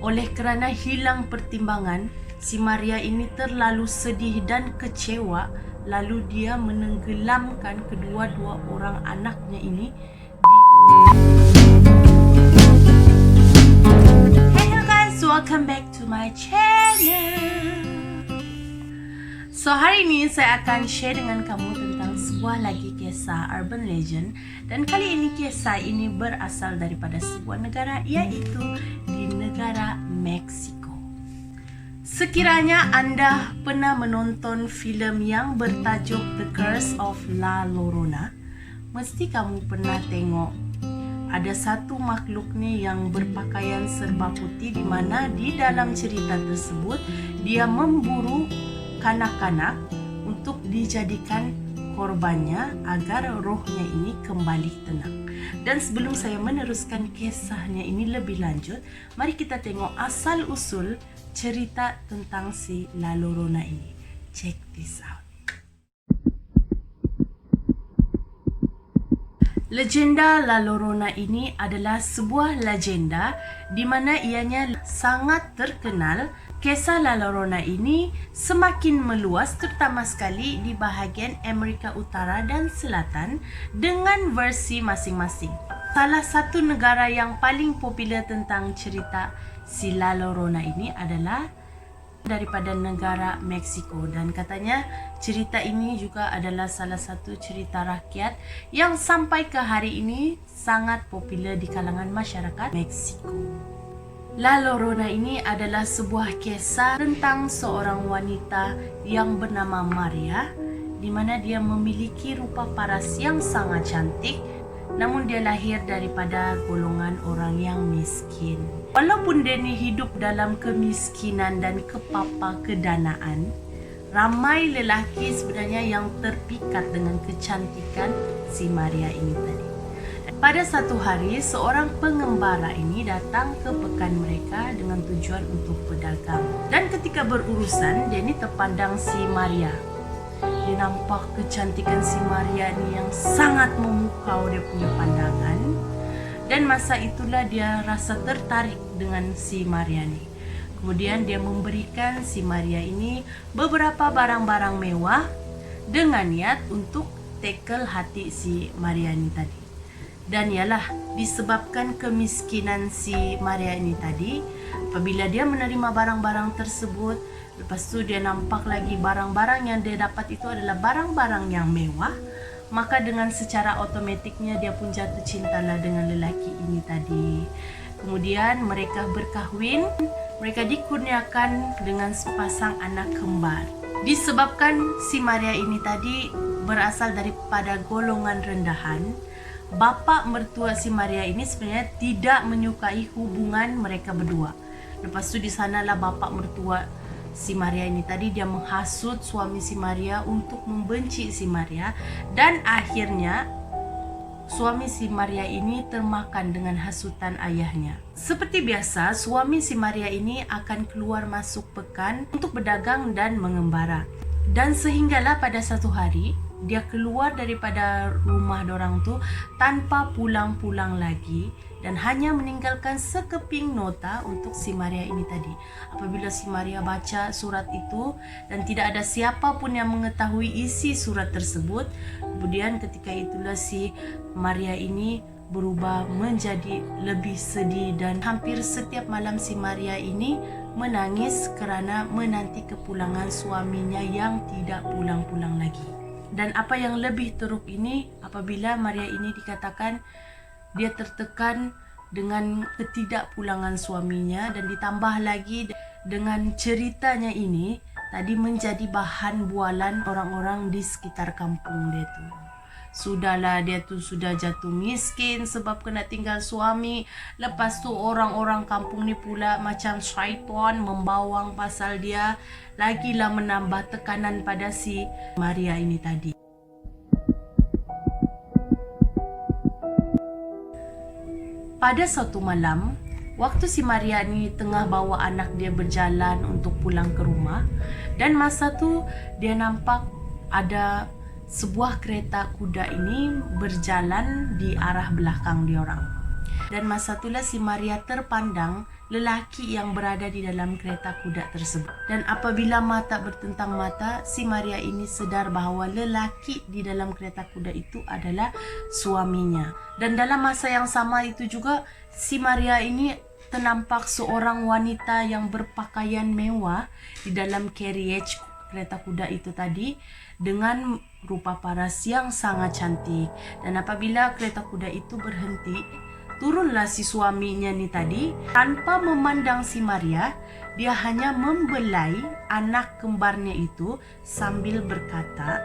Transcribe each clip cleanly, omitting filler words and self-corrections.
Oleh kerana hilang pertimbangan, si Maria ini terlalu sedih dan kecewa, lalu dia menenggelamkan kedua-dua orang anaknya ini di... Hello guys, welcome back to my channel. So hari ini saya akan share dengan kamu tentang sebuah lagi kisah urban legend, dan kali ini kisah ini berasal daripada sebuah negara, iaitu di negara Meksiko. Sekiranya anda pernah menonton filem yang bertajuk The Curse of La Llorona, mesti kamu pernah tengok ada satu makhluk ni yang berpakaian serba putih, di mana di dalam cerita tersebut dia memburu kanak-kanak untuk dijadikan korbannya agar rohnya ini kembali tenang. Dan sebelum saya meneruskan kisahnya ini lebih lanjut, mari kita tengok asal-usul cerita tentang si La Llorona ini. Check this out. Legenda La Llorona ini adalah sebuah legenda di mana ianya sangat terkenal. Kisah La Llorona ini semakin meluas, terutama sekali di bahagian Amerika Utara dan Selatan dengan versi masing-masing. Salah satu negara yang paling popular tentang cerita si La Llorona ini adalah daripada negara Meksiko, dan katanya cerita ini juga adalah salah satu cerita rakyat yang sampai ke hari ini sangat popular di kalangan masyarakat Meksiko. La Llorona ini adalah sebuah kisah tentang seorang wanita yang bernama Maria, di mana dia memiliki rupa paras yang sangat cantik, namun dia lahir daripada golongan orang yang miskin. Walaupun dia ni hidup dalam kemiskinan dan kepapa kedanaan, ramai lelaki sebenarnya yang terpikat dengan kecantikan si Maria ini tadi. Pada satu hari, seorang pengembara ini datang ke pekan mereka dengan tujuan untuk berdagang. Dan ketika berurusan, dia ni terpandang si Maria. Dia nampak kecantikan si Maria ni yang sangat memukau dia punya pandangan. Dan masa itulah dia rasa tertarik dengan si Maria ni. Kemudian dia memberikan si Maria ini beberapa barang-barang mewah dengan niat untuk tackle hati si Maria ni tadi. Dan ialah disebabkan kemiskinan si Maria ini tadi, apabila dia menerima barang-barang tersebut, lepas tu dia nampak lagi barang-barang yang dia dapat itu adalah barang-barang yang mewah, maka dengan secara otomatiknya dia pun jatuh cintalah dengan lelaki ini tadi. Kemudian mereka berkahwin, mereka dikurniakan dengan sepasang anak kembar. Disebabkan si Maria ini tadi berasal daripada golongan rendahan, bapa mertua si Maria ini sebenarnya tidak menyukai hubungan mereka berdua. Lepas tu di sanalah bapa mertua si Maria ini tadi dia menghasut suami si Maria untuk membenci si Maria, dan akhirnya suami si Maria ini termakan dengan hasutan ayahnya. Seperti biasa, suami si Maria ini akan keluar masuk pekan untuk berdagang dan mengembara. Dan sehinggalah pada satu hari dia keluar daripada rumah dorang tu tanpa pulang-pulang lagi, dan hanya meninggalkan sekeping nota untuk si Maria ini tadi. Apabila si Maria baca surat itu dan tidak ada siapa pun yang mengetahui isi surat tersebut, kemudian ketika itulah si Maria ini berubah menjadi lebih sedih, dan hampir setiap malam si Maria ini menangis kerana menanti kepulangan suaminya yang tidak pulang-pulang lagi. Dan apa yang lebih teruk ini, apabila Maria ini dikatakan dia tertekan dengan ketidakpulangan suaminya, dan ditambah lagi dengan ceritanya ini tadi menjadi bahan bualan orang-orang di sekitar kampung dia tu. Sudahlah, dia tu sudah jatuh miskin sebab kena tinggal suami. Lepas tu orang-orang kampung ni pula macam syaitan membawang pasal dia, lagilah menambah tekanan pada si Maria ini tadi. Pada suatu malam, waktu si Maria ni tengah bawa anak dia berjalan untuk pulang ke rumah, dan masa tu dia nampak ada sebuah kereta kuda ini berjalan di arah belakang diorang. Dan masa itulah si Maria terpandang lelaki yang berada di dalam kereta kuda tersebut. Dan apabila mata bertentang mata, si Maria ini sedar bahawa lelaki di dalam kereta kuda itu adalah suaminya. Dan dalam masa yang sama itu juga, si Maria ini ternampak seorang wanita yang berpakaian mewah di dalam carriage kereta kuda itu tadi dengan rupa paras yang sangat cantik. Dan apabila kereta kuda itu berhenti, turunlah si suaminya ni tadi. Tanpa memandang si Maria, dia hanya membelai anak kembarnya itu sambil berkata,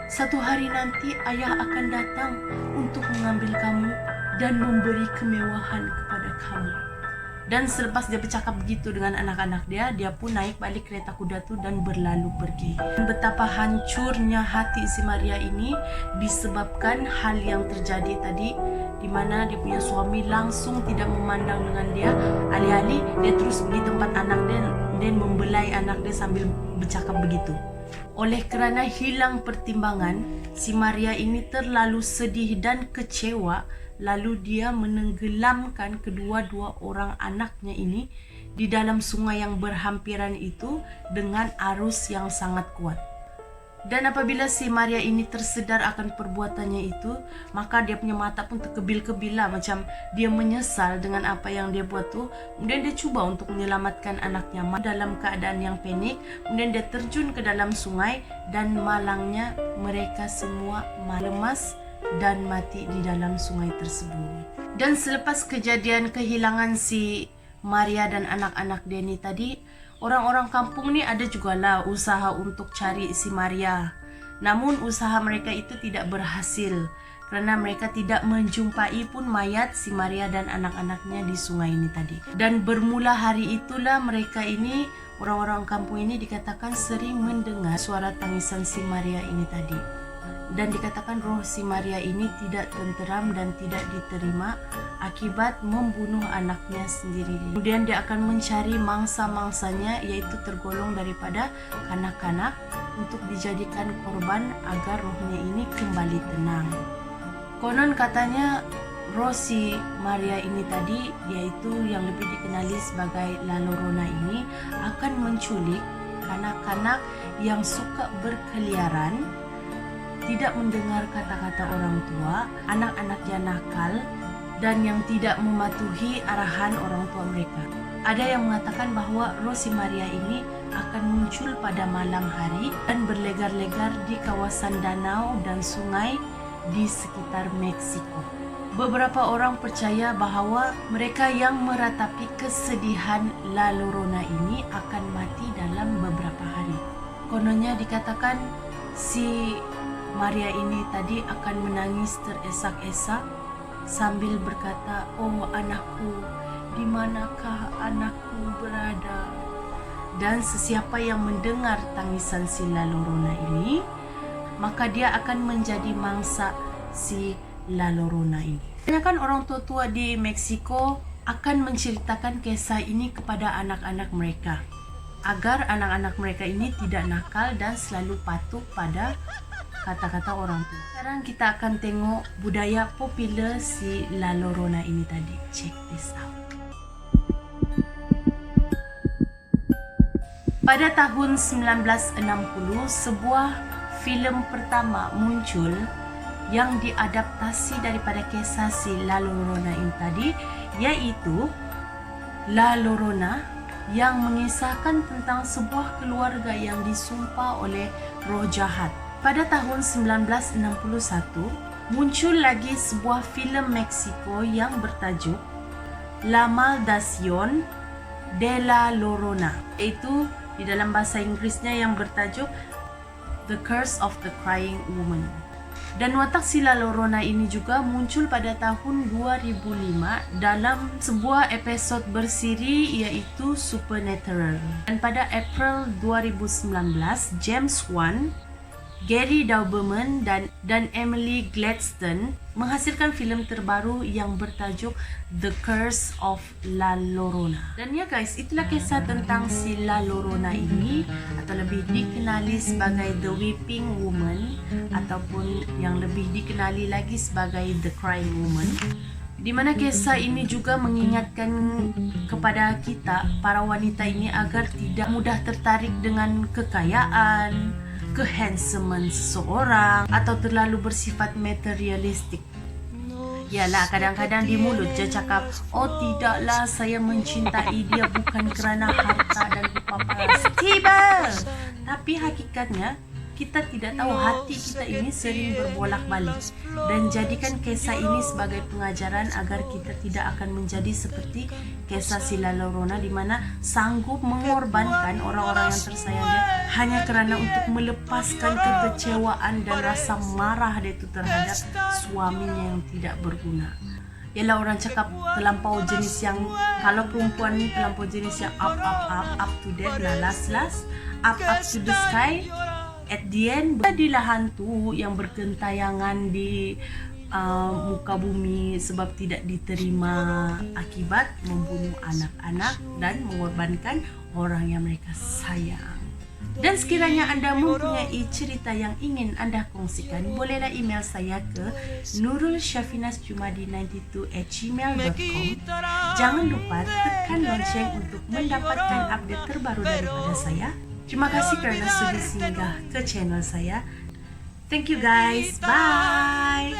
"Satu hari nanti ayah akan datang untuk mengambil kamu dan memberi kemewahan kepada kamu." Dan selepas dia bercakap begitu dengan anak-anak dia pun naik balik kereta kuda tu dan berlalu pergi. Dan betapa hancurnya hati si Maria ini disebabkan hal yang terjadi tadi, di mana dia punya suami langsung tidak memandang dengan dia. Alih-alih dia terus pergi tempat anak dia dan membelai anak dia sambil bercakap begitu. Oleh kerana hilang pertimbangan, si Maria ini terlalu sedih dan kecewa. Lalu dia menenggelamkan kedua-dua orang anaknya ini di dalam sungai yang berhampiran itu dengan arus yang sangat kuat. Dan apabila si Maria ini tersedar akan perbuatannya itu, maka dia punya mata pun terkebil-kebil lah, macam dia menyesal dengan apa yang dia buat tu. Kemudian dia cuba untuk menyelamatkan anaknya dalam keadaan yang panik. Kemudian dia terjun ke dalam sungai dan malangnya mereka semua lemas dan mati di dalam sungai tersebut. Dan selepas kejadian kehilangan si Maria dan anak-anak dia ni tadi, orang-orang kampung ni ada jugalah usaha untuk cari si Maria. Namun usaha mereka itu tidak berhasil kerana mereka tidak menjumpai pun mayat si Maria dan anak-anaknya di sungai ini tadi. Dan bermula hari itulah mereka ini, orang-orang kampung ini dikatakan sering mendengar suara tangisan si Maria ini tadi. Dan dikatakan roh si Maria ini tidak tenteram dan tidak diterima akibat membunuh anaknya sendiri. Kemudian dia akan mencari mangsa-mangsanya, iaitu tergolong daripada kanak-kanak, untuk dijadikan korban agar rohnya ini kembali tenang. Konon katanya roh si Maria ini tadi, iaitu yang lebih dikenali sebagai La Llorona ini, akan menculik kanak-kanak yang suka berkeliaran, tidak mendengar kata-kata orang tua, anak-anak yang nakal, dan yang tidak mematuhi arahan orang tua mereka. Ada yang mengatakan bahawa roh si Maria ini akan muncul pada malam hari dan berlegar-legar di kawasan danau dan sungai di sekitar Meksiko. Beberapa orang percaya bahawa mereka yang meratapi kesedihan La Llorona ini akan mati dalam beberapa hari. Kononnya dikatakan si Maria ini tadi akan menangis teresak-esak sambil berkata, "Oh anakku, di manakah anakku berada?" Dan sesiapa yang mendengar tangisan si La Llorona ini, maka dia akan menjadi mangsa si La Llorona ini. Kebanyakan orang tua-tua di Meksiko akan menceritakan kisah ini kepada anak-anak mereka, agar anak-anak mereka ini tidak nakal dan selalu patuh pada kata-kata orang tua. Sekarang kita akan tengok budaya popular si La Llorona ini tadi. Check this out. Pada tahun 1960, sebuah filem pertama muncul yang diadaptasi daripada kisah si La Llorona ini tadi, iaitu La Llorona, yang mengisahkan tentang sebuah keluarga yang disumpah oleh roh jahat. Pada tahun 1961, muncul lagi sebuah filem Meksiko yang bertajuk La Maldición de la Llorona, iaitu di dalam bahasa Inggerisnya yang bertajuk The Curse of the Crying Woman. Dan watak si La Llorona ini juga muncul pada tahun 2005 dalam sebuah episod bersiri iaitu Supernatural. Dan pada April 2019, James Wan, Gary Dauberman dan Emily Gladstone menghasilkan filem terbaru yang bertajuk The Curse of La Llorona. Dan ya guys, itulah kisah tentang si La Llorona ini, atau lebih dikenali sebagai The Weeping Woman, ataupun yang lebih dikenali lagi sebagai The Crying Woman. Di mana kisah ini juga mengingatkan kepada kita, para wanita ini, agar tidak mudah tertarik dengan kekayaan, kehandsoman seseorang, atau terlalu bersifat materialistik. Yalah, kadang-kadang di mulut je cakap, oh tidaklah, saya mencintai dia bukan kerana harta dan rupa paras. Tiba! Tapi hakikatnya, kita tidak tahu hati kita ini sering berbolak-balik. Dan jadikan kisah ini sebagai pengajaran agar kita tidak akan menjadi seperti kisah si La Llorona, di mana sanggup mengorbankan orang-orang yang tersayang dia hanya kerana untuk melepaskan kekecewaan dan rasa marah dia itu terhadap suaminya yang tidak berguna. Yalah, orang cakap terlampau jenis yang, kalau perempuan ni terlampau jenis yang up to that, last up to the sky. At the end, jadilah hantu yang bergentayangan di muka bumi sebab tidak diterima akibat membunuh anak-anak dan mengorbankan orang yang mereka sayang. Dan sekiranya anda mempunyai cerita yang ingin anda kongsikan, bolehlah email saya ke nurulsyafinasjumadi92@gmail.com. Jangan lupa tekan lonceng untuk mendapatkan update terbaru daripada saya. Terima kasih kerana sudi singgah ke channel saya. Thank you guys. Bye.